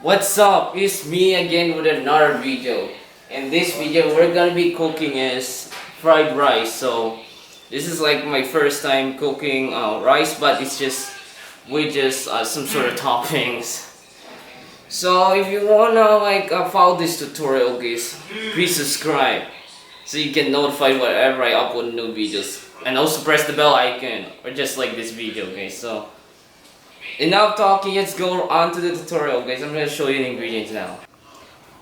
What's up? It's me again with another video. In this video, we're gonna be cooking is fried rice. So this is like my first time cooking rice, but it's just with just some sort of toppings. So if you wanna follow this tutorial, guys, please subscribe so you can notify whenever I upload new videos, and also press the bell icon or just like this video, guys. So enough talking, let's go on to the tutorial, guys. I'm gonna show you the ingredients now.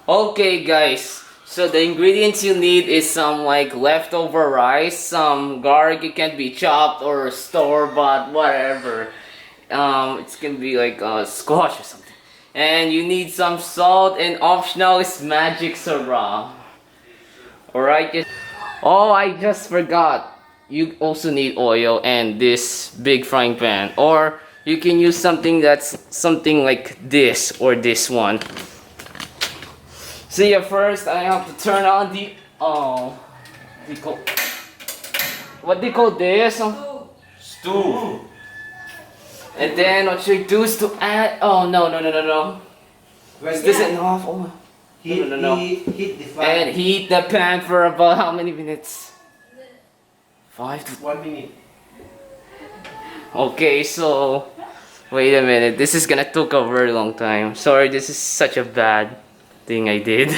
Okay, guys, so the ingredients you need is some like leftover rice, some garlic. It can be chopped or store-bought, whatever. It's gonna be like squash or something. And you need some salt, and optional is magic syrup. Alright, oh, I just forgot. You also need oil and this big frying pan, or you can use something that's something like this or this one. See, first I have to turn on the what do you call this? Stew. And then what you do is to add. Oh no. Is this enough? Oh. No. Heat the fan. And heat the pan for about how many minutes? 5 to 1 minute. Okay, so wait a minute. This is gonna take a very long time. Sorry, this is such a bad thing I did.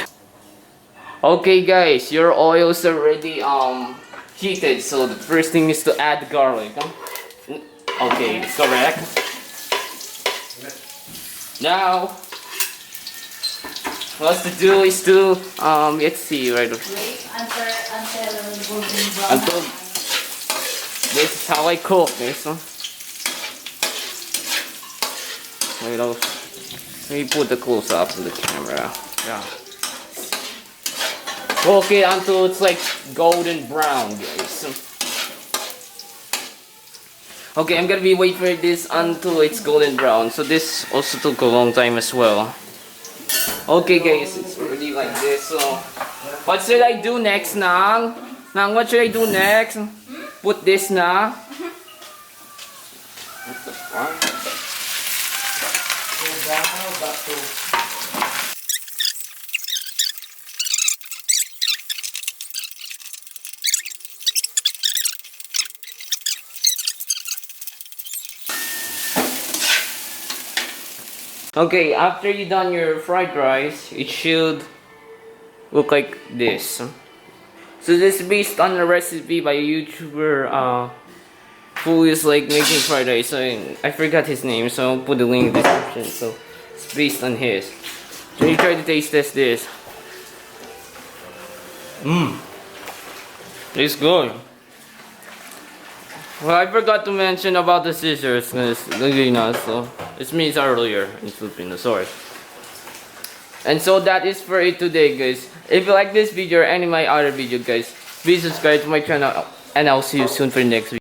Okay, guys, your oil's already heated. So the first thing is to add garlic. Okay, correct. Now, what's to do is to let's see right. Wait until golden brown. Until this is how I cook this. Wait, let me put the close up to the camera. Yeah. Cook it until it's like golden brown, guys. Okay, I'm gonna be waiting for this until it's golden brown. So this also took a long time as well. Okay, guys, it's already like this. So what should I do next, Nang? Nang, what should I do next? Put this na. What the fuck? Okay, after you done your fried rice, it should look like this. So this is based on a recipe by a YouTuber who is like making fried rice. So I forgot his name, so I'll put the link in the description. So it's based on his. So you try to taste test this. It's good. Well, I forgot to mention about the scissors, so it's me earlier in Filipino, sorry. And so that is for it today, guys. If you like this video or any of my other video, guys, please subscribe to my channel, and I'll see you soon for the next video.